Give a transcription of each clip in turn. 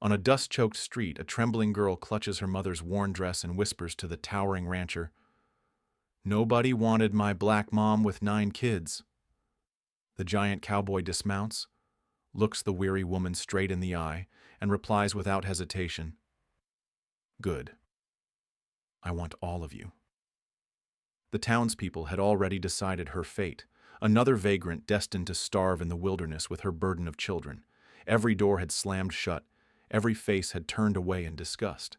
On a dust-choked street, a trembling girl clutches her mother's worn dress and whispers to the towering rancher, "Nobody wanted my black mom with 9 kids." The giant cowboy dismounts, looks the weary woman straight in the eye, and replies without hesitation, "Good. I want all of you." The townspeople had already decided her fate, another vagrant destined to starve in the wilderness with her burden of children. Every door had slammed shut, every face had turned away in disgust.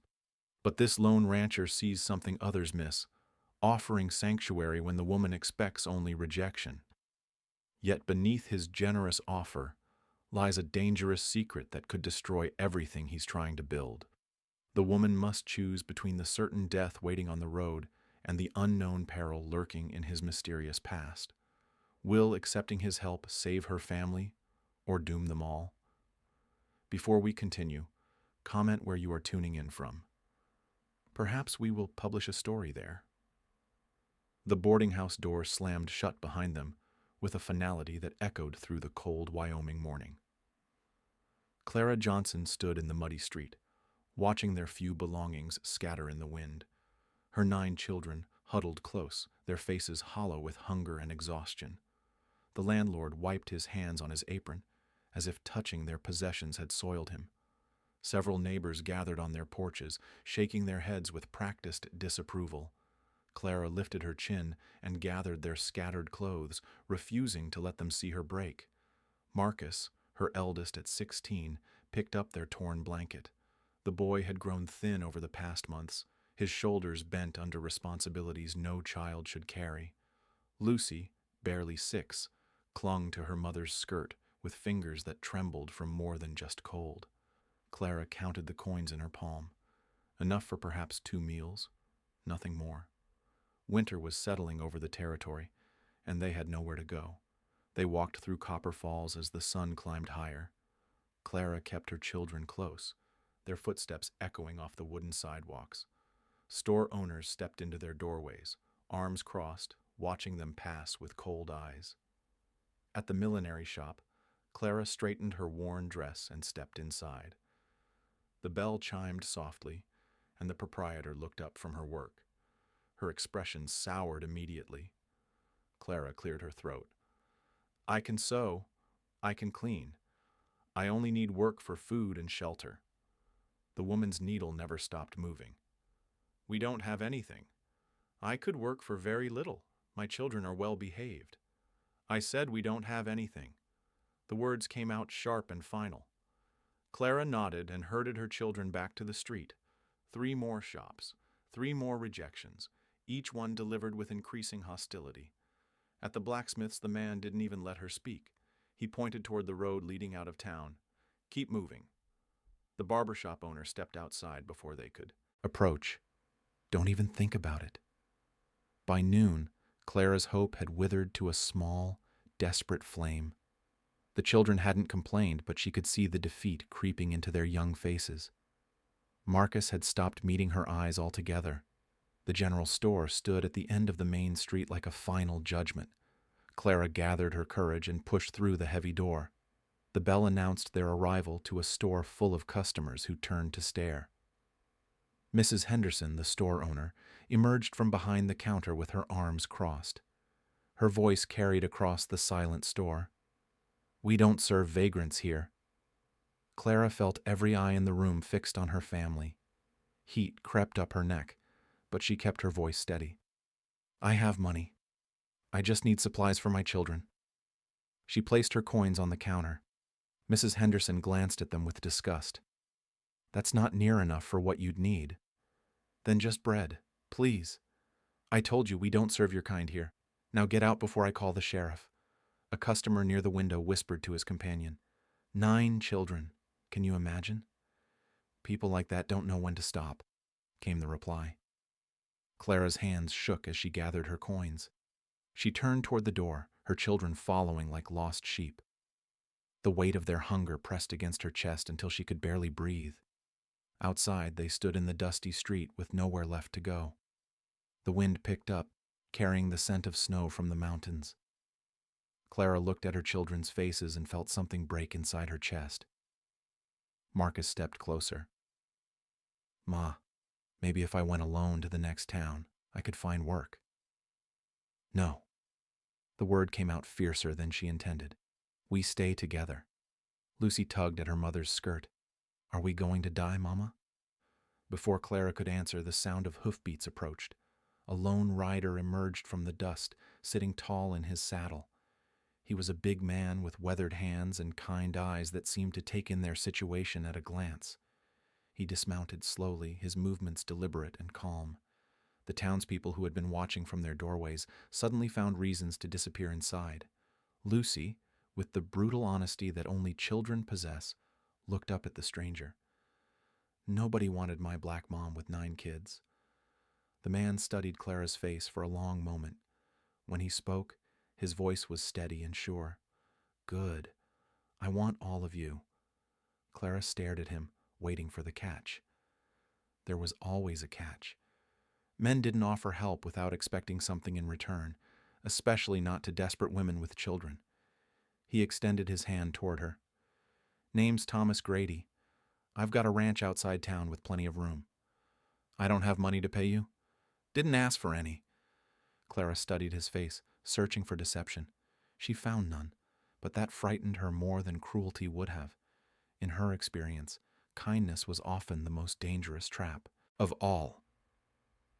But this lone rancher sees something others miss, offering sanctuary when the woman expects only rejection. Yet beneath his generous offer lies a dangerous secret that could destroy everything he's trying to build. The woman must choose between the certain death waiting on the road and the unknown peril lurking in his mysterious past. Will accepting his help save her family or doom them all? Before we continue, comment where you are tuning in from. Perhaps we will publish a story there. The boarding house door slammed shut behind them with a finality that echoed through the cold Wyoming morning. Clara Johnson stood in the muddy street, watching their few belongings scatter in the wind. Her 9 children huddled close, their faces hollow with hunger and exhaustion. The landlord wiped his hands on his apron, as if touching their possessions had soiled him. Several neighbors gathered on their porches, shaking their heads with practiced disapproval. Clara lifted her chin and gathered their scattered clothes, refusing to let them see her break. Marcus, her eldest at 16, picked up their torn blanket. The boy had grown thin over the past months, his shoulders bent under responsibilities no child should carry. Lucy, barely 6, clung to her mother's skirt with fingers that trembled from more than just cold. Clara counted the coins in her palm. Enough for perhaps 2 meals, nothing more. Winter was settling over the territory, and they had nowhere to go. They walked through Copper Falls as the sun climbed higher. Clara kept her children close, their footsteps echoing off the wooden sidewalks. Store owners stepped into their doorways, arms crossed, watching them pass with cold eyes. At the millinery shop, Clara straightened her worn dress and stepped inside. The bell chimed softly, and the proprietor looked up from her work. Her expression soured immediately. Clara cleared her throat. "I can sew. I can clean. I only need work for food and shelter." The woman's needle never stopped moving. "We don't have anything. I could work for very little. My children are well behaved." "I said we don't have anything." The words came out sharp and final. Clara nodded and herded her children back to the street. 3 more shops, 3 more rejections, each one delivered with increasing hostility. At the blacksmith's, the man didn't even let her speak. He pointed toward the road leading out of town. "Keep moving." The barbershop owner stepped outside before they could approach. "Don't even think about it." By noon, Clara's hope had withered to a small, desperate flame. The children hadn't complained, but she could see the defeat creeping into their young faces. Marcus had stopped meeting her eyes altogether. The general store stood at the end of the main street like a final judgment. Clara gathered her courage and pushed through the heavy door. The bell announced their arrival to a store full of customers who turned to stare. Mrs. Henderson, the store owner, emerged from behind the counter with her arms crossed. Her voice carried across the silent store. "We don't serve vagrants here." Clara felt every eye in the room fixed on her family. Heat crept up her neck, but she kept her voice steady. "I have money. I just need supplies for my children." She placed her coins on the counter. Mrs. Henderson glanced at them with disgust. "That's not near enough for what you'd need." "Then just bread, please. I told you we don't serve your kind here. Now get out before I call the sheriff." A customer near the window whispered to his companion. 9 children. Can you imagine? "People like that don't know when to stop," came the reply. Clara's hands shook as she gathered her coins. She turned toward the door, her children following like lost sheep. The weight of their hunger pressed against her chest until she could barely breathe. Outside, they stood in the dusty street with nowhere left to go. The wind picked up, carrying the scent of snow from the mountains. Clara looked at her children's faces and felt something break inside her chest. Marcus stepped closer. Ma, maybe if I went alone to the next town, I could find work. No. The word came out fiercer than she intended. We stay together. Lucy tugged at her mother's skirt. Are we going to die, Mama? Before Clara could answer, the sound of hoofbeats approached. A lone rider emerged from the dust, sitting tall in his saddle. He was a big man with weathered hands and kind eyes that seemed to take in their situation at a glance. He dismounted slowly, his movements deliberate and calm. The townspeople who had been watching from their doorways suddenly found reasons to disappear inside. Lucy, with the brutal honesty that only children possess, looked up at the stranger. Nobody wanted my black mom with 9 kids. The man studied Clara's face for a long moment. When he spoke, his voice was steady and sure. Good. I want all of you. Clara stared at him, waiting for the catch. There was always a catch. Men didn't offer help without expecting something in return, especially not to desperate women with children. He extended his hand toward her. Name's Thomas Grady. I've got a ranch outside town with plenty of room. I don't have money to pay you? Didn't ask for any. Clara studied his face, searching for deception. She found none, but that frightened her more than cruelty would have. In her experience, kindness was often the most dangerous trap of all.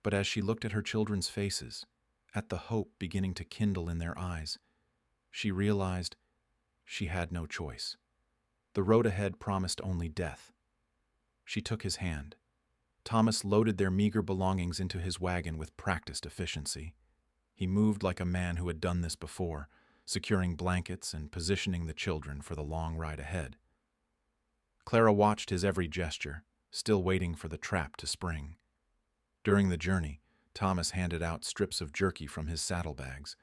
But as she looked at her children's faces, at the hope beginning to kindle in their eyes, she realized she had no choice. The road ahead promised only death. She took his hand. Thomas loaded their meager belongings into his wagon with practiced efficiency. He moved like a man who had done this before, securing blankets and positioning the children for the long ride ahead. Clara watched his every gesture, still waiting for the trap to spring. During the journey, Thomas handed out strips of jerky from his saddlebags.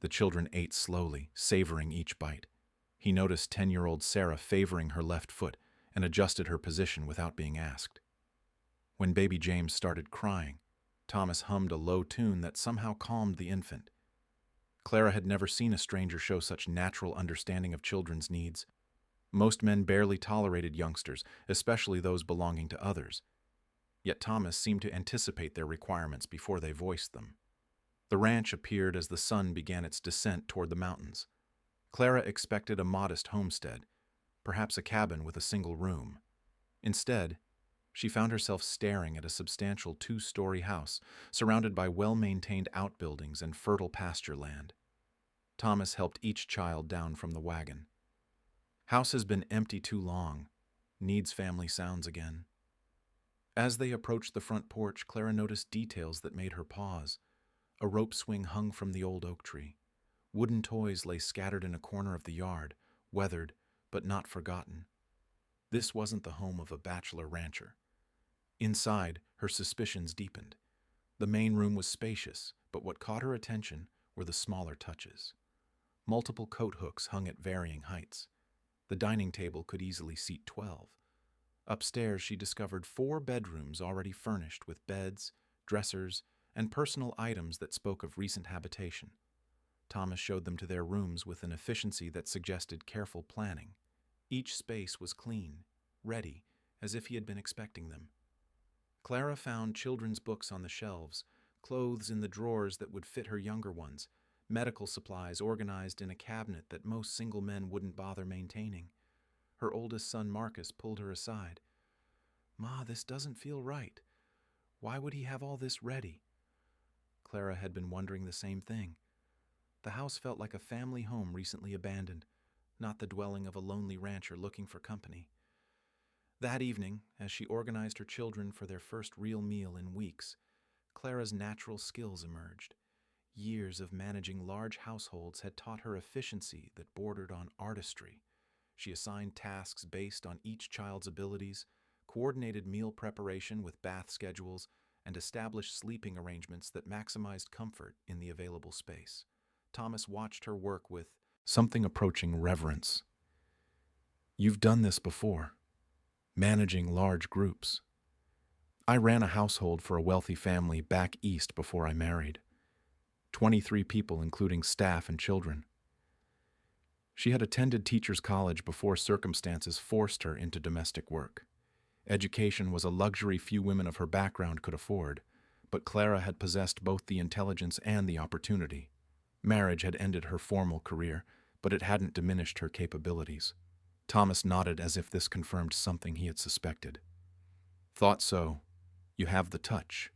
The children ate slowly, savoring each bite. He noticed 10-year-old Sarah favoring her left foot and adjusted her position without being asked. When baby James started crying, Thomas hummed a low tune that somehow calmed the infant. Clara had never seen a stranger show such natural understanding of children's needs. Most men barely tolerated youngsters, especially those belonging to others. Yet Thomas seemed to anticipate their requirements before they voiced them. The ranch appeared as the sun began its descent toward the mountains. Clara expected a modest homestead, perhaps a cabin with a single room. Instead, she found herself staring at a substantial 2-story house surrounded by well-maintained outbuildings and fertile pasture land. Thomas helped each child down from the wagon. House has been empty too long. Needs family sounds again. As they approached the front porch, Clara noticed details that made her pause. A rope swing hung from the old oak tree. Wooden toys lay scattered in a corner of the yard, weathered but not forgotten. This wasn't the home of a bachelor rancher. Inside, her suspicions deepened. The main room was spacious, but what caught her attention were the smaller touches. Multiple coat hooks hung at varying heights. The dining table could easily seat 12. Upstairs, she discovered 4 bedrooms already furnished with beds, dressers, and personal items that spoke of recent habitation. Thomas showed them to their rooms with an efficiency that suggested careful planning. Each space was clean, ready, as if he had been expecting them. Clara found children's books on the shelves, clothes in the drawers that would fit her younger ones, medical supplies organized in a cabinet that most single men wouldn't bother maintaining. Her oldest son, Marcus, pulled her aside. "Ma, this doesn't feel right. Why would he have all this ready?" Clara had been wondering the same thing. The house felt like a family home recently abandoned, not the dwelling of a lonely rancher looking for company. That evening, as she organized her children for their first real meal in weeks, Clara's natural skills emerged. Years of managing large households had taught her efficiency that bordered on artistry. She assigned tasks based on each child's abilities, coordinated meal preparation with bath schedules, and established sleeping arrangements that maximized comfort in the available space. Thomas watched her work with something approaching reverence. "You've done this before, managing large groups. I ran a household for a wealthy family back east before I married. 23 people, including staff and children. She had attended teachers' college before circumstances forced her into domestic work. Education was a luxury few women of her background could afford, but Clara had possessed both the intelligence and the opportunity. Marriage had ended her formal career, but it hadn't diminished her capabilities. Thomas nodded as if this confirmed something he had suspected. Thought so. You have the touch.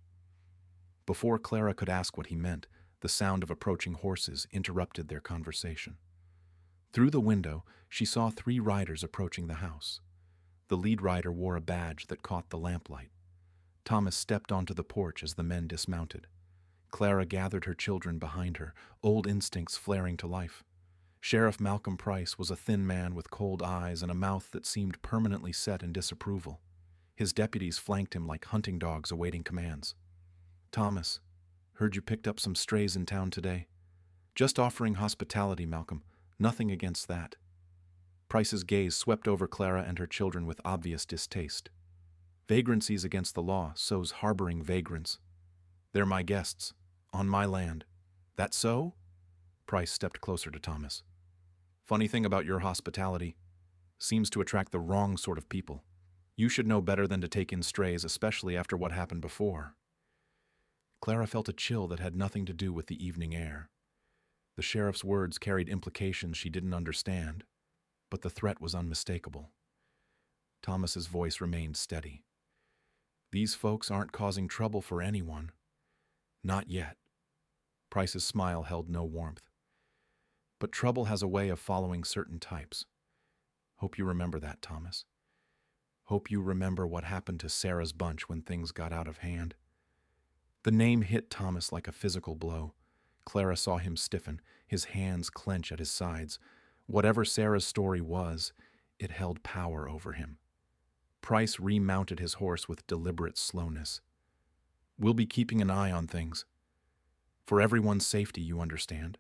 Before Clara could ask what he meant, the sound of approaching horses interrupted their conversation. Through the window, she saw 3 riders approaching the house. The lead rider wore a badge that caught the lamplight. Thomas stepped onto the porch as the men dismounted. Clara gathered her children behind her, old instincts flaring to life. Sheriff Malcolm Price was a thin man with cold eyes and a mouth that seemed permanently set in disapproval. His deputies flanked him like hunting dogs awaiting commands. Thomas, heard you picked up some strays in town today. Just offering hospitality, Malcolm. Nothing against that. Price's gaze swept over Clara and her children with obvious distaste. Vagrancy's against the law, so's harboring vagrants. They're my guests, on my land. That so? Price stepped closer to Thomas. Funny thing about your hospitality, seems to attract the wrong sort of people. You should know better than to take in strays, especially after what happened before. Clara felt a chill that had nothing to do with the evening air. The sheriff's words carried implications she didn't understand, but the threat was unmistakable. Thomas's voice remained steady. These folks aren't causing trouble for anyone. Not yet. Price's smile held no warmth. But trouble has a way of following certain types. Hope you remember that, Thomas. Hope you remember what happened to Sarah's bunch when things got out of hand. The name hit Thomas like a physical blow. Clara saw him stiffen, his hands clench at his sides. Whatever Sarah's story was, it held power over him. Price remounted his horse with deliberate slowness. We'll be keeping an eye on things. For everyone's safety, you understand.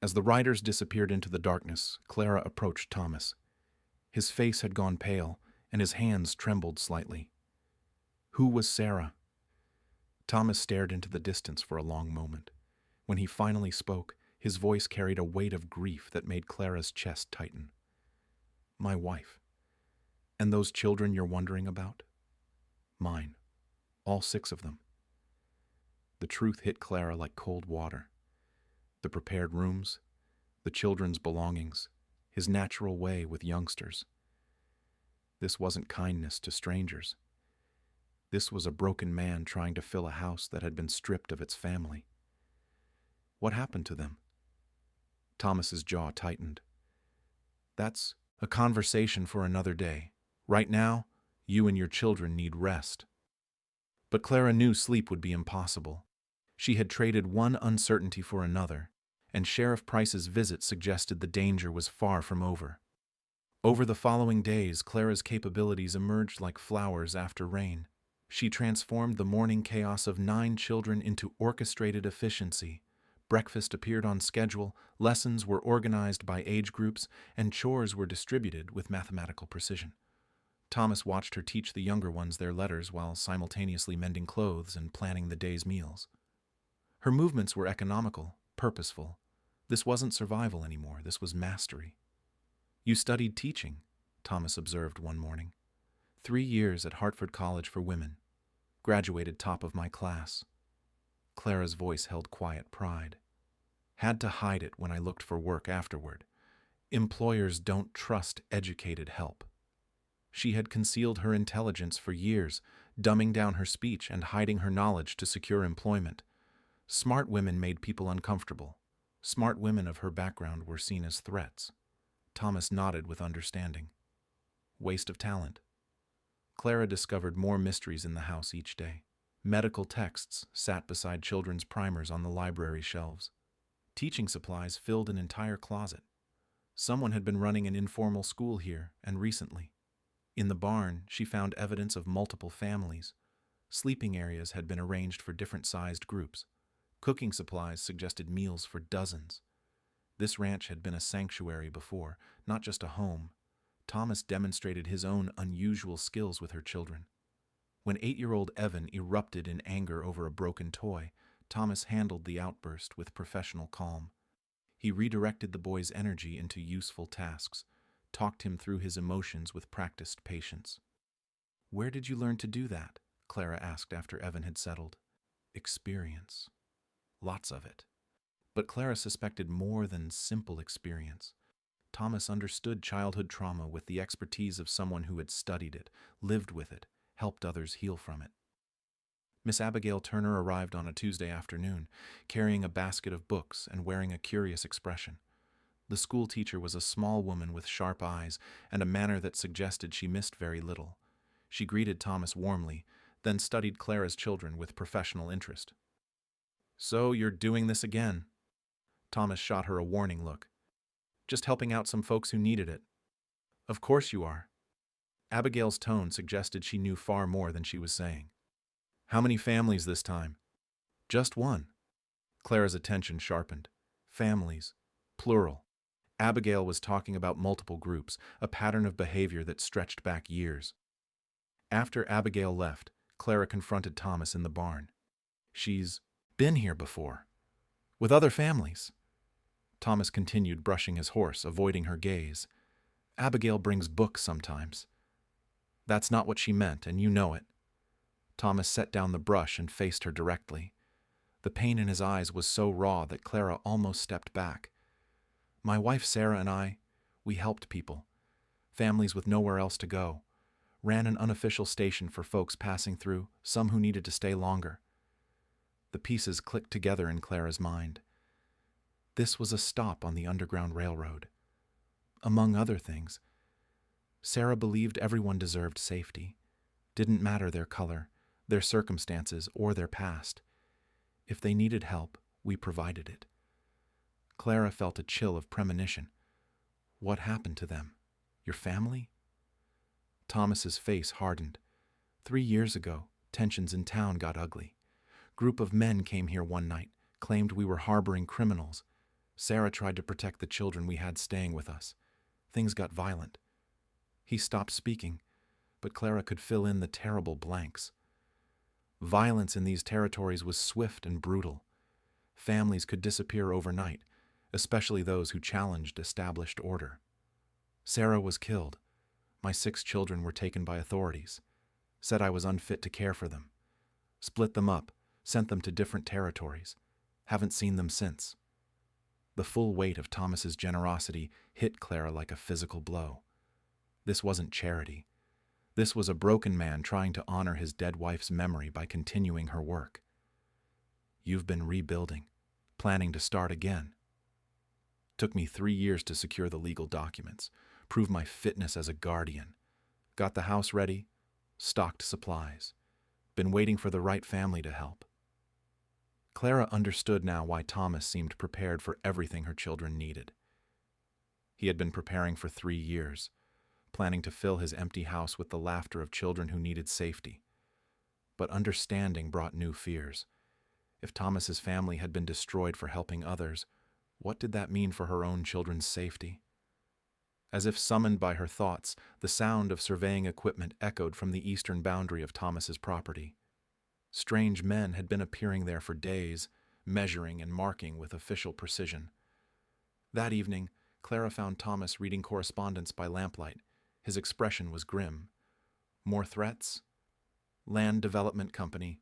As the riders disappeared into the darkness, Clara approached Thomas. His face had gone pale, and his hands trembled slightly. Who was Sarah? Thomas stared into the distance for a long moment. When he finally spoke, his voice carried a weight of grief that made Clara's chest tighten. My wife. And those children you're wondering about? Mine. All 6 of them. The truth hit Clara like cold water. The prepared rooms, the children's belongings, his natural way with youngsters. This wasn't kindness to strangers. This was a broken man trying to fill a house that had been stripped of its family. What happened to them? Thomas's jaw tightened. That's a conversation for another day. Right now, you and your children need rest. But Clara knew sleep would be impossible. She had traded one uncertainty for another, and Sheriff Price's visit suggested the danger was far from over. Over the following days, Clara's capabilities emerged like flowers after rain. She transformed the morning chaos of 9 children into orchestrated efficiency. Breakfast appeared on schedule, lessons were organized by age groups, and chores were distributed with mathematical precision. Thomas watched her teach the younger ones their letters while simultaneously mending clothes and planning the day's meals. Her movements were economical, purposeful. This wasn't survival anymore, this was mastery. You studied teaching, Thomas observed one morning. 3 years at Hartford College for Women. Graduated top of my class. Clara's voice held quiet pride. Had to hide it when I looked for work afterward. Employers don't trust educated help. She had concealed her intelligence for years, dumbing down her speech and hiding her knowledge to secure employment. Smart women made people uncomfortable. Smart women of her background were seen as threats. Thomas nodded with understanding. Waste of talent. Clara discovered more mysteries in the house each day. Medical texts sat beside children's primers on the library shelves. Teaching supplies filled an entire closet. Someone had been running an informal school here, and recently. In the barn, she found evidence of multiple families. Sleeping areas had been arranged for different-sized groups. Cooking supplies suggested meals for dozens. This ranch had been a sanctuary before, not just a home. Thomas demonstrated his own unusual skills with her children. When 8-year-old Evan erupted in anger over a broken toy, Thomas handled the outburst with professional calm. He redirected the boy's energy into useful tasks, talked him through his emotions with practiced patience. "Where did you learn to do that?" Clara asked after Evan had settled. "Experience. Lots of it." But Clara suspected more than simple experience. Thomas understood childhood trauma with the expertise of someone who had studied it, lived with it, helped others heal from it. Miss Abigail Turner arrived on a Tuesday afternoon, carrying a basket of books and wearing a curious expression. The school teacher was a small woman with sharp eyes and a manner that suggested she missed very little. She greeted Thomas warmly, then studied Clara's children with professional interest. "So you're doing this again?" Thomas shot her a warning look. "Just helping out some folks who needed it." "Of course you are." Abigail's tone suggested she knew far more than she was saying. "How many families this time?" "Just one." Clara's attention sharpened. Families. Plural. Abigail was talking about multiple groups, a pattern of behavior that stretched back years. After Abigail left, Clara confronted Thomas in the barn. "She's been here before. With other families." Thomas continued brushing his horse, avoiding her gaze. "Abigail brings books sometimes." "That's not what she meant, and you know it." Thomas set down the brush and faced her directly. The pain in his eyes was so raw that Clara almost stepped back. "My wife Sarah and I, we helped people. Families with nowhere else to go. Ran an unofficial station for folks passing through, some who needed to stay longer." The pieces clicked together in Clara's mind. This was a stop on the Underground Railroad. Among other things, Sarah believed everyone deserved safety. Didn't matter their color, their circumstances, or their past. If they needed help, we provided it. Clara felt a chill of premonition. What happened to them? Your family? Thomas's face hardened. 3 years ago, tensions in town got ugly. Group of men came here one night, claimed we were harboring criminals. Sarah tried to protect the children we had staying with us. Things got violent. He stopped speaking, but Clara could fill in the terrible blanks. Violence in these territories was swift and brutal. Families could disappear overnight, especially those who challenged established order. Sarah was killed. My 6 children were taken by authorities. Said I was unfit to care for them. Split them up, sent them to different territories. Haven't seen them since. The full weight of Thomas's generosity hit Clara like a physical blow. This wasn't charity. This was a broken man trying to honor his dead wife's memory by continuing her work. "You've been rebuilding, planning to start again." Took me 3 years to secure the legal documents, prove my fitness as a guardian. Got the house ready, stocked supplies. Been waiting for the right family to help. Clara understood now why Thomas seemed prepared for everything her children needed. He had been preparing for 3 years, planning to fill his empty house with the laughter of children who needed safety. But understanding brought new fears. If Thomas's family had been destroyed for helping others, what did that mean for her own children's safety? As if summoned by her thoughts, the sound of surveying equipment echoed from the eastern boundary of Thomas's property. Strange men had been appearing there for days, measuring and marking with official precision. That evening, Clara found Thomas reading correspondence by lamplight. His expression was grim. More threats? Land Development Company.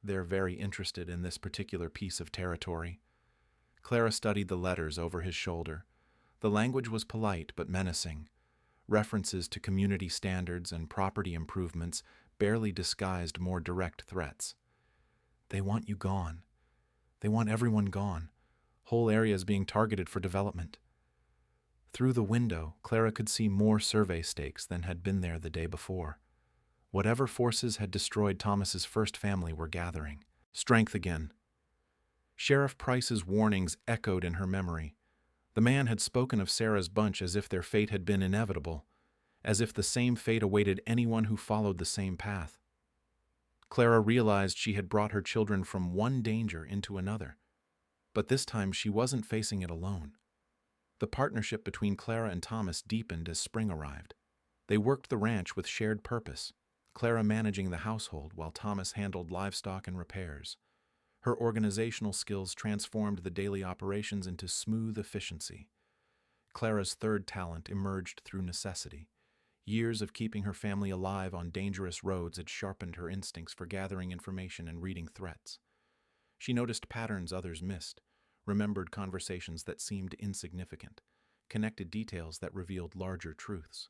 They're very interested in this particular piece of territory. Clara studied the letters over his shoulder. The language was polite but menacing. References to community standards and property improvements barely disguised more direct threats. They want you gone. They want everyone gone. Whole areas being targeted for development. Through the window, Clara could see more survey stakes than had been there the day before. Whatever forces had destroyed Thomas's first family were gathering. Strength again. Sheriff Price's warnings echoed in her memory. The man had spoken of Sarah's bunch as if their fate had been inevitable, as if the same fate awaited anyone who followed the same path. Clara realized she had brought her children from one danger into another, but this time she wasn't facing it alone. The partnership between Clara and Thomas deepened as spring arrived. They worked the ranch with shared purpose, Clara managing the household while Thomas handled livestock and repairs. Her organizational skills transformed the daily operations into smooth efficiency. Clara's third talent emerged through necessity. Years of keeping her family alive on dangerous roads had sharpened her instincts for gathering information and reading threats. She noticed patterns others missed, remembered conversations that seemed insignificant, connected details that revealed larger truths.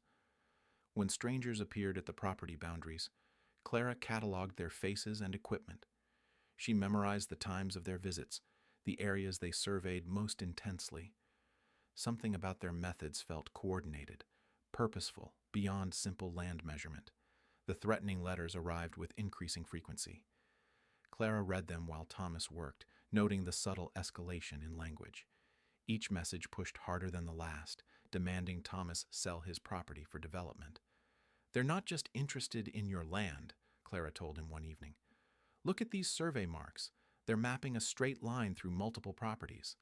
When strangers appeared at the property boundaries, Clara cataloged their faces and equipment. She memorized the times of their visits, the areas they surveyed most intensely. Something about their methods felt coordinated, purposeful, beyond simple land measurement. The threatening letters arrived with increasing frequency. Clara read them while Thomas worked, noting the subtle escalation in language. Each message pushed harder than the last, demanding Thomas sell his property for development. "They're not just interested in your land," Clara told him one evening. "Look at these survey marks. They're mapping a straight line through multiple properties."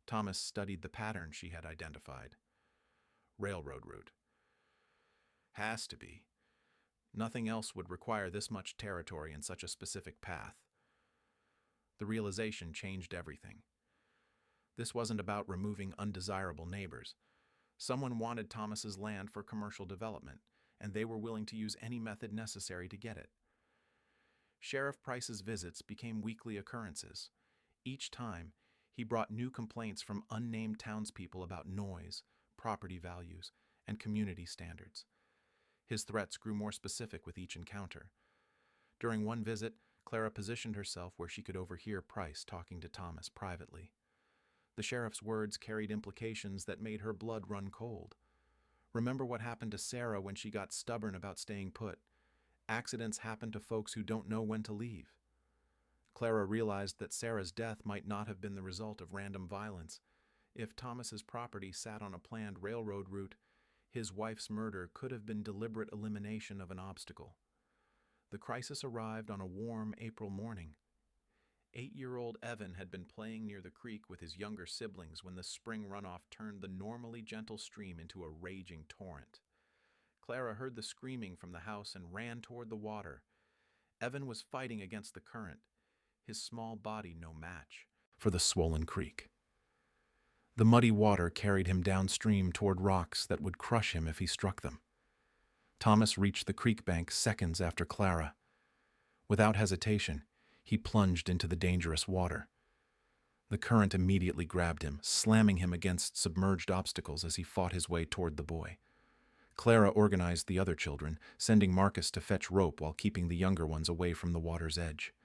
Thomas studied the pattern she had identified. "Railroad route. Has to be. Nothing else would require this much territory in such a specific path." The realization changed everything. This wasn't about removing undesirable neighbors. Someone wanted Thomas's land for commercial development, and they were willing to use any method necessary to get it. Sheriff Price's visits became weekly occurrences. Each time, he brought new complaints from unnamed townspeople about noise, property values, and community standards. His threats grew more specific with each encounter. During one visit, Clara positioned herself where she could overhear Price talking to Thomas privately. The sheriff's words carried implications that made her blood run cold. "Remember what happened to Sarah when she got stubborn about staying put? Accidents happen to folks who don't know when to leave." Clara realized that Sarah's death might not have been the result of random violence. If Thomas's property sat on a planned railroad route, his wife's murder could have been deliberate elimination of an obstacle. The crisis arrived on a warm April morning. 8-year-old Evan had been playing near the creek with his younger siblings when the spring runoff turned the normally gentle stream into a raging torrent. Clara heard the screaming from the house and ran toward the water. Evan was fighting against the current, his small body no match for the swollen creek. The muddy water carried him downstream toward rocks that would crush him if he struck them. Thomas reached the creek bank seconds after Clara. Without hesitation, he plunged into the dangerous water. The current immediately grabbed him, slamming him against submerged obstacles as he fought his way toward the boy. Clara organized the other children, sending Marcus to fetch rope while keeping the younger ones away from the water's edge.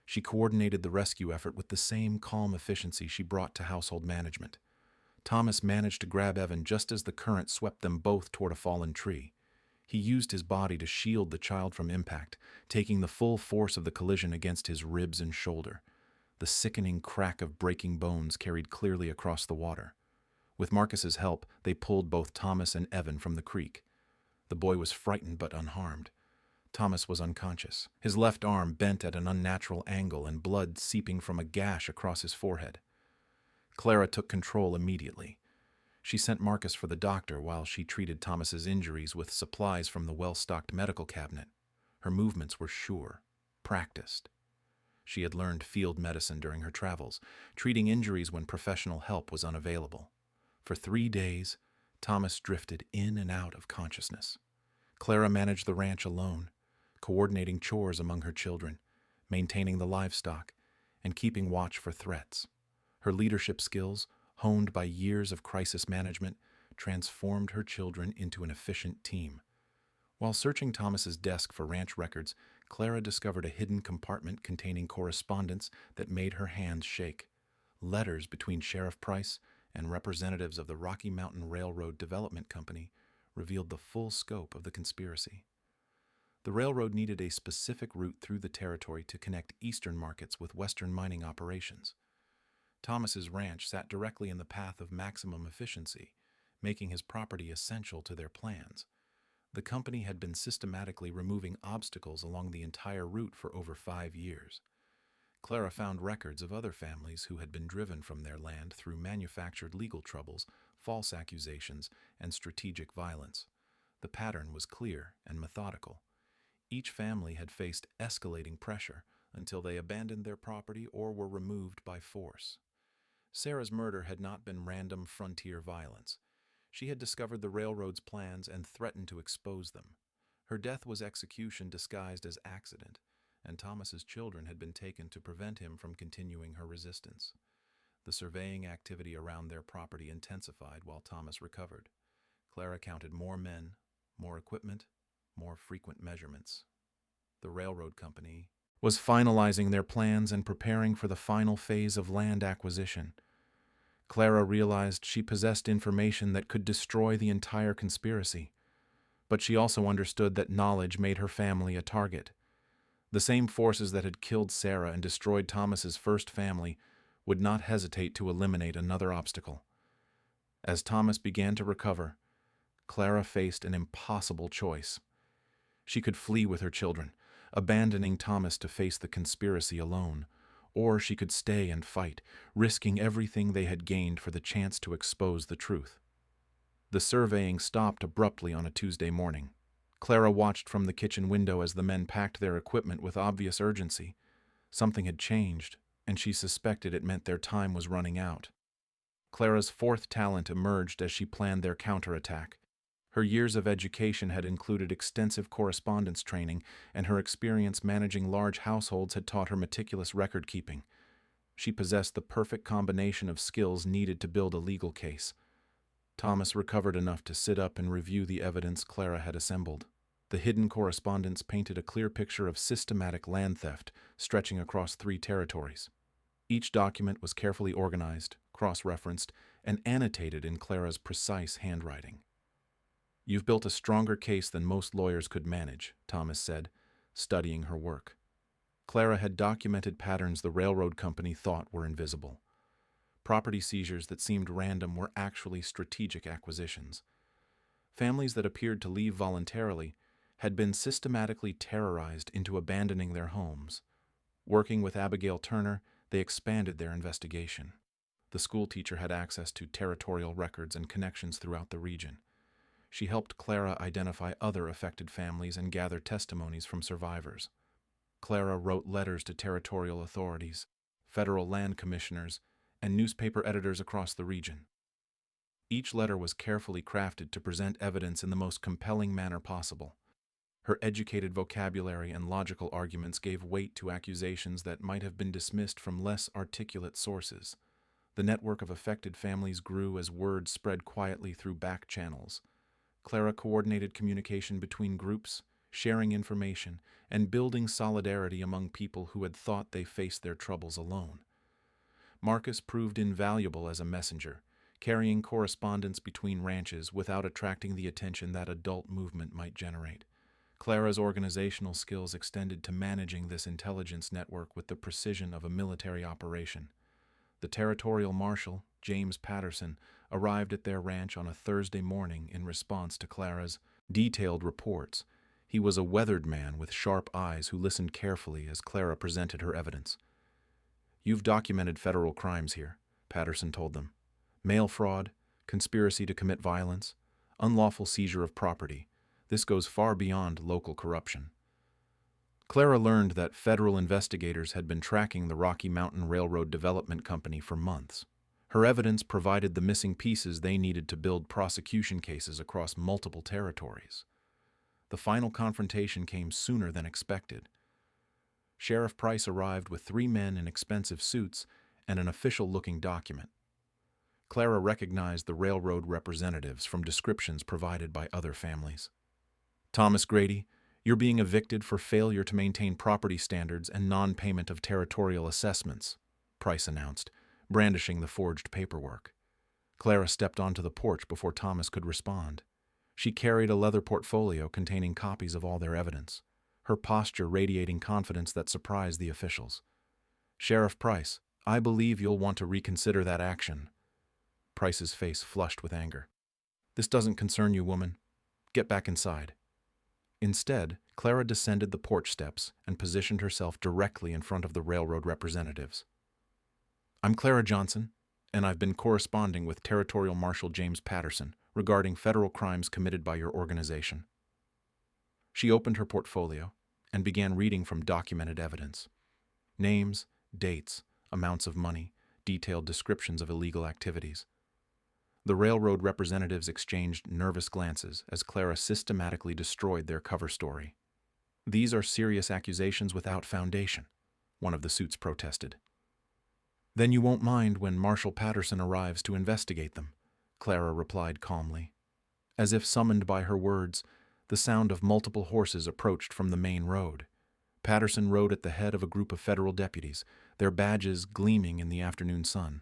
She coordinated the rescue effort with the same calm efficiency she brought to household management. Thomas managed to grab Evan just as the current swept them both toward a fallen tree. He used his body to shield the child from impact, taking the full force of the collision against his ribs and shoulder. The sickening crack of breaking bones carried clearly across the water. With Marcus's help, they pulled both Thomas and Evan from the creek. The boy was frightened but unharmed. Thomas was unconscious, his left arm bent at an unnatural angle and blood seeping from a gash across his forehead. Clara took control immediately. She sent Marcus for the doctor while she treated Thomas's injuries with supplies from the well-stocked medical cabinet. Her movements were sure, practiced. She had learned field medicine during her travels, treating injuries when professional help was unavailable. For 3 days, Thomas drifted in and out of consciousness. Clara managed the ranch alone, coordinating chores among her children, maintaining the livestock, and keeping watch for threats. Her leadership skills, honed by years of crisis management, transformed her children into an efficient team. While searching Thomas's desk for ranch records, Clara discovered a hidden compartment containing correspondence that made her hands shake. Letters between Sheriff Price and representatives of the Rocky Mountain Railroad Development Company revealed the full scope of the conspiracy. The railroad needed a specific route through the territory to connect eastern markets with western mining operations. Thomas's ranch sat directly in the path of maximum efficiency, making his property essential to their plans. The company had been systematically removing obstacles along the entire route for over 5 years. Clara found records of other families who had been driven from their land through manufactured legal troubles, false accusations, and strategic violence. The pattern was clear and methodical. Each family had faced escalating pressure until they abandoned their property or were removed by force. Sarah's murder had not been random frontier violence. She had discovered the railroad's plans and threatened to expose them. Her death was execution disguised as accident, and Thomas's children had been taken to prevent him from continuing her resistance. The surveying activity around their property intensified while Thomas recovered. Clara counted more men, more equipment, more frequent measurements. The railroad company was finalizing their plans and preparing for the final phase of land acquisition. Clara realized she possessed information that could destroy the entire conspiracy, but she also understood that knowledge made her family a target. The same forces that had killed Sarah and destroyed Thomas's first family would not hesitate to eliminate another obstacle. As Thomas began to recover, Clara faced an impossible choice. She could flee with her children, abandoning Thomas to face the conspiracy alone, or she could stay and fight, risking everything they had gained for the chance to expose the truth. The surveying stopped abruptly on a Tuesday morning. Clara watched from the kitchen window as the men packed their equipment with obvious urgency. Something had changed, and she suspected it meant their time was running out. Clara's fourth talent emerged as she planned their counterattack. Her years of education had included extensive correspondence training, and her experience managing large households had taught her meticulous record-keeping. She possessed the perfect combination of skills needed to build a legal case. Thomas recovered enough to sit up and review the evidence Clara had assembled. The hidden correspondence painted a clear picture of systematic land theft stretching across 3 territories. Each document was carefully organized, cross-referenced, and annotated in Clara's precise handwriting. "You've built a stronger case than most lawyers could manage," Thomas said, studying her work. Clara had documented patterns the railroad company thought were invisible. Property seizures that seemed random were actually strategic acquisitions. Families that appeared to leave voluntarily had been systematically terrorized into abandoning their homes. Working with Abigail Turner, they expanded their investigation. The schoolteacher had access to territorial records and connections throughout the region. She helped Clara identify other affected families and gather testimonies from survivors. Clara wrote letters to territorial authorities, federal land commissioners, and newspaper editors across the region. Each letter was carefully crafted to present evidence in the most compelling manner possible. Her educated vocabulary and logical arguments gave weight to accusations that might have been dismissed from less articulate sources. The network of affected families grew as word spread quietly through back channels. Clara coordinated communication between groups, sharing information, and building solidarity among people who had thought they faced their troubles alone. Marcus proved invaluable as a messenger, carrying correspondence between ranches without attracting the attention that adult movement might generate. Clara's organizational skills extended to managing this intelligence network with the precision of a military operation. The territorial marshal, James Patterson, arrived at their ranch on a Thursday morning in response to Clara's detailed reports. He was a weathered man with sharp eyes who listened carefully as Clara presented her evidence. "You've documented federal crimes here," Patterson told them. "Mail fraud, conspiracy to commit violence, unlawful seizure of property. This goes far beyond local corruption." Clara learned that federal investigators had been tracking the Rocky Mountain Railroad Development Company for months. Her evidence provided the missing pieces they needed to build prosecution cases across multiple territories. The final confrontation came sooner than expected. Sheriff Price arrived with 3 men in expensive suits and an official-looking document. Clara recognized the railroad representatives from descriptions provided by other families. "Thomas Grady, you're being evicted for failure to maintain property standards and non-payment of territorial assessments," Price announced, brandishing the forged paperwork. Clara stepped onto the porch before Thomas could respond. She carried a leather portfolio containing copies of all their evidence, her posture radiating confidence that surprised the officials. "Sheriff Price, I believe you'll want to reconsider that action." Price's face flushed with anger. "This doesn't concern you, woman. Get back inside." Instead, Clara descended the porch steps and positioned herself directly in front of the railroad representatives. "I'm Clara Johnson, and I've been corresponding with Territorial Marshal James Patterson regarding federal crimes committed by your organization." She opened her portfolio and began reading from documented evidence. Names, dates, amounts of money, detailed descriptions of illegal activities. The railroad representatives exchanged nervous glances as Clara systematically destroyed their cover story. "These are serious accusations without foundation," one of the suits protested. "Then you won't mind when Marshal Patterson arrives to investigate them," Clara replied calmly. As if summoned by her words, the sound of multiple horses approached from the main road. Patterson rode at the head of a group of federal deputies, their badges gleaming in the afternoon sun.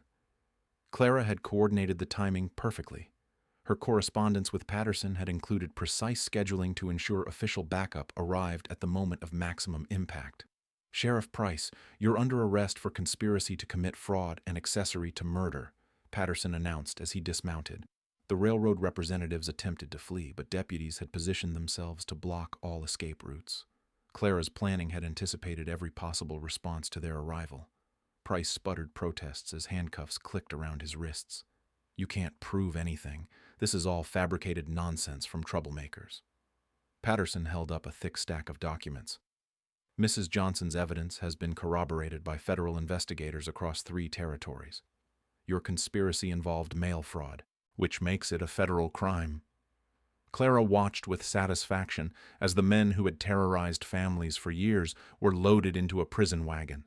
Clara had coordinated the timing perfectly. Her correspondence with Patterson had included precise scheduling to ensure official backup arrived at the moment of maximum impact. "Sheriff Price, you're under arrest for conspiracy to commit fraud and accessory to murder," Patterson announced as he dismounted. The railroad representatives attempted to flee, but deputies had positioned themselves to block all escape routes. Clara's planning had anticipated every possible response to their arrival. Price sputtered protests as handcuffs clicked around his wrists. "You can't prove anything. This is all fabricated nonsense from troublemakers." Patterson held up a thick stack of documents. "Mrs. Johnson's evidence has been corroborated by federal investigators across 3 territories. Your conspiracy involved mail fraud, which makes it a federal crime." Clara watched with satisfaction as the men who had terrorized families for years were loaded into a prison wagon.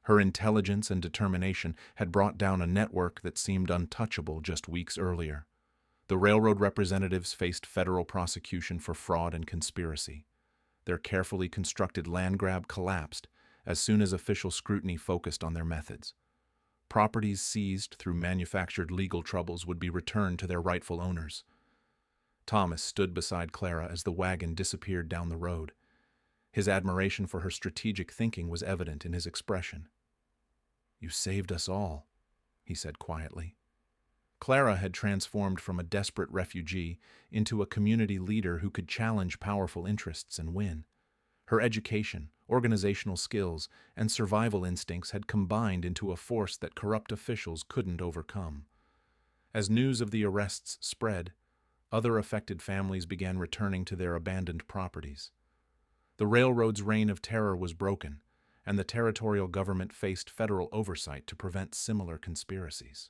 Her intelligence and determination had brought down a network that seemed untouchable just weeks earlier. The railroad representatives faced federal prosecution for fraud and conspiracy. Their carefully constructed land grab collapsed as soon as official scrutiny focused on their methods. Properties seized through manufactured legal troubles would be returned to their rightful owners. Thomas stood beside Clara as the wagon disappeared down the road. His admiration for her strategic thinking was evident in his expression. "You saved us all," he said quietly. Clara had transformed from a desperate refugee into a community leader who could challenge powerful interests and win. Her education, organizational skills, and survival instincts had combined into a force that corrupt officials couldn't overcome. As news of the arrests spread, other affected families began returning to their abandoned properties. The railroad's reign of terror was broken, and the territorial government faced federal oversight to prevent similar conspiracies.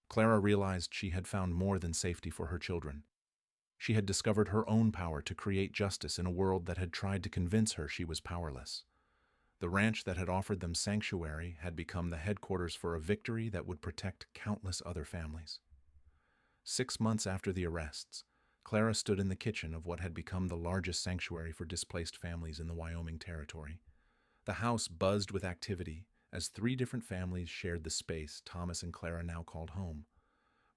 Clara realized she had found more than safety for her children. She had discovered her own power to create justice in a world that had tried to convince her she was powerless. The ranch that had offered them sanctuary had become the headquarters for a victory that would protect countless other families. 6 months after the arrests, Clara stood in the kitchen of what had become the largest sanctuary for displaced families in the Wyoming Territory. The house buzzed with activity as 3 different families shared the space Thomas and Clara now called home.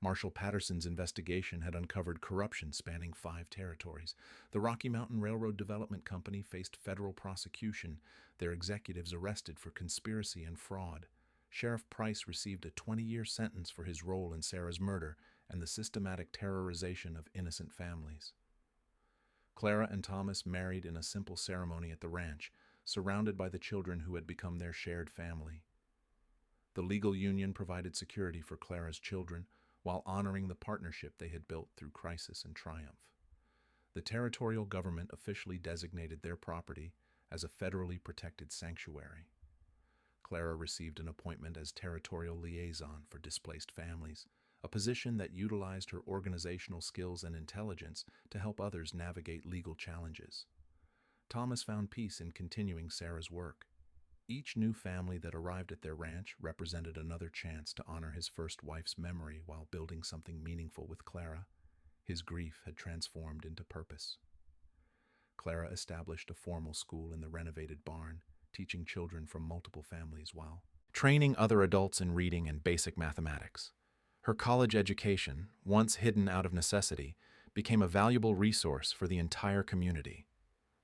Marshal Patterson's investigation had uncovered corruption spanning 5 territories. The Rocky Mountain Railroad Development Company faced federal prosecution, their executives arrested for conspiracy and fraud. Sheriff Price received a 20-year sentence for his role in Sarah's murder and the systematic terrorization of innocent families. Clara and Thomas married in a simple ceremony at the ranch, surrounded by the children who had become their shared family. The legal union provided security for Clara's children, while honoring the partnership they had built through crisis and triumph. The territorial government officially designated their property as a federally protected sanctuary. Clara received an appointment as territorial liaison for displaced families, a position that utilized her organizational skills and intelligence to help others navigate legal challenges. Thomas found peace in continuing Sarah's work. Each new family that arrived at their ranch represented another chance to honor his first wife's memory while building something meaningful with Clara. His grief had transformed into purpose. Clara established a formal school in the renovated barn, teaching children from multiple families while training other adults in reading and basic mathematics. Her college education, once hidden out of necessity, became a valuable resource for the entire community.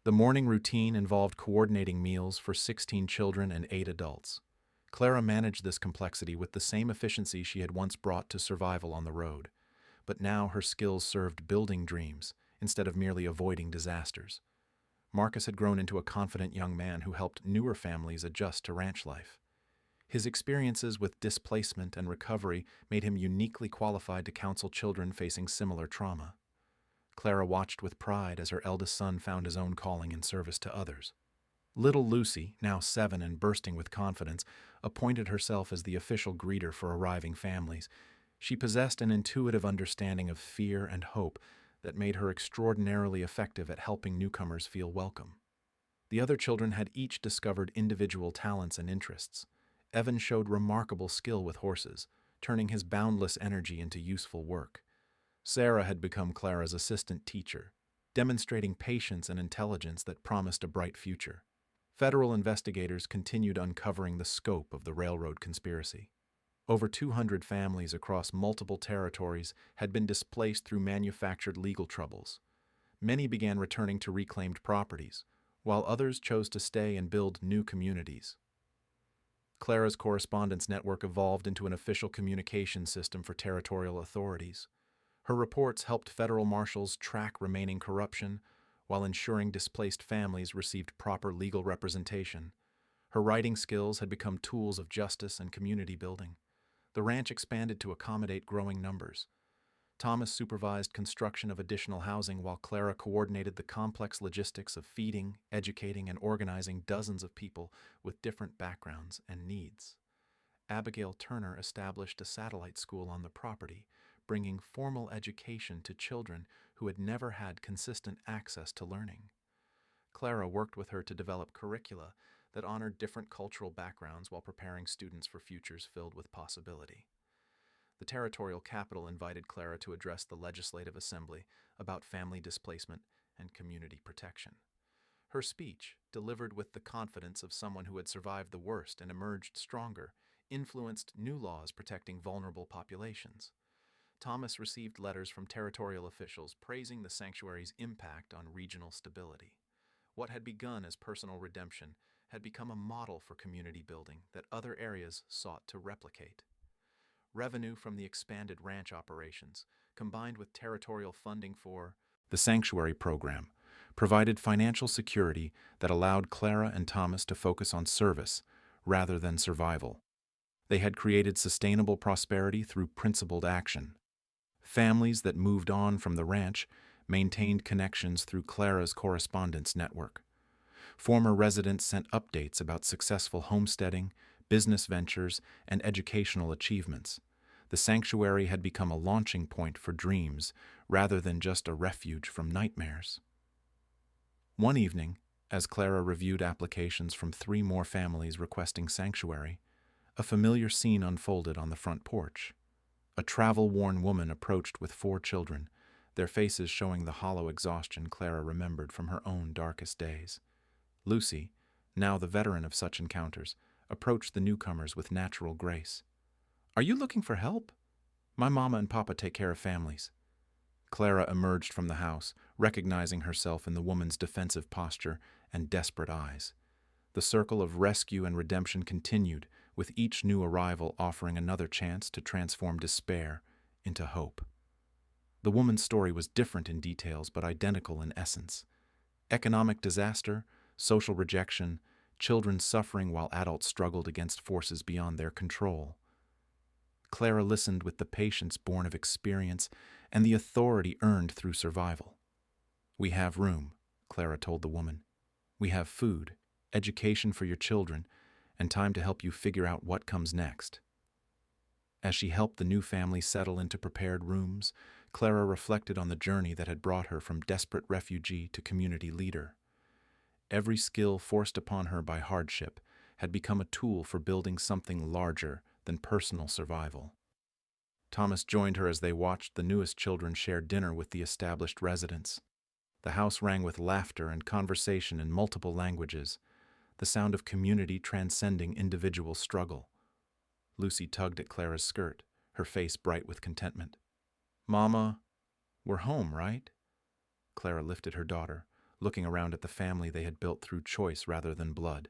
The morning routine involved coordinating meals for 16 children and 8 adults. Clara managed this complexity with the same efficiency she had once brought to survival on the road, but now her skills served building dreams instead of merely avoiding disasters. Marcus had grown into a confident young man who helped newer families adjust to ranch life. His experiences with displacement and recovery made him uniquely qualified to counsel children facing similar trauma. Clara watched with pride as her eldest son found his own calling in service to others. Little Lucy, now 7 and bursting with confidence, appointed herself as the official greeter for arriving families. She possessed an intuitive understanding of fear and hope that made her extraordinarily effective at helping newcomers feel welcome. The other children had each discovered individual talents and interests. Evan showed remarkable skill with horses, turning his boundless energy into useful work. Sarah had become Clara's assistant teacher, demonstrating patience and intelligence that promised a bright future. Federal investigators continued uncovering the scope of the railroad conspiracy. Over 200 families across multiple territories had been displaced through manufactured legal troubles. Many began returning to reclaimed properties, while others chose to stay and build new communities. Clara's correspondence network evolved into an official communication system for territorial authorities. Her reports helped federal marshals track remaining corruption while ensuring displaced families received proper legal representation. Her writing skills had become tools of justice and community building. The ranch expanded to accommodate growing numbers. Thomas supervised construction of additional housing while Clara coordinated the complex logistics of feeding, educating, and organizing dozens of people with different backgrounds and needs. Abigail Turner established a satellite school on the property, bringing formal education to children who had never had consistent access to learning. Clara worked with her to develop curricula that honored different cultural backgrounds while preparing students for futures filled with possibility. The territorial capital invited Clara to address the Legislative Assembly about family displacement and community protection. Her speech, delivered with the confidence of someone who had survived the worst and emerged stronger, influenced new laws protecting vulnerable populations. Thomas received letters from territorial officials praising the sanctuary's impact on regional stability. What had begun as personal redemption had become a model for community building that other areas sought to replicate. Revenue from the expanded ranch operations, combined with territorial funding for the sanctuary program, provided financial security that allowed Clara and Thomas to focus on service rather than survival. They had created sustainable prosperity through principled action. Families that moved on from the ranch maintained connections through Clara's correspondence network. Former residents sent updates about successful homesteading, business ventures, and educational achievements. The sanctuary had become a launching point for dreams rather than just a refuge from nightmares. One evening, as Clara reviewed applications from 3 more families requesting sanctuary, a familiar scene unfolded on the front porch. A travel-worn woman approached with 4 children, their faces showing the hollow exhaustion Clara remembered from her own darkest days. Lucy, now the veteran of such encounters, approached the newcomers with natural grace. "Are you looking for help? My mama and papa take care of families." Clara emerged from the house, recognizing herself in the woman's defensive posture and desperate eyes. The circle of rescue and redemption continued, with each new arrival offering another chance to transform despair into hope. The woman's story was different in details but identical in essence. Economic disaster, social rejection, children suffering while adults struggled against forces beyond their control. Clara listened with the patience born of experience and the authority earned through survival. "We have room," Clara told the woman. "We have food, education for your children, and time to help you figure out what comes next." As she helped the new family settle into prepared rooms, Clara reflected on the journey that had brought her from desperate refugee to community leader. Every skill forced upon her by hardship had become a tool for building something larger than personal survival. Thomas joined her as they watched the newest children share dinner with the established residents. The house rang with laughter and conversation in multiple languages, the sound of community transcending individual struggle. Lucy tugged at Clara's skirt, her face bright with contentment. "Mama, we're home, right?" Clara lifted her daughter, looking around at the family they had built through choice rather than blood,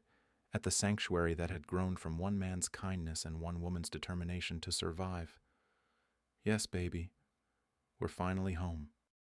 at the sanctuary that had grown from one man's kindness and one woman's determination to survive. "Yes, baby, we're finally home."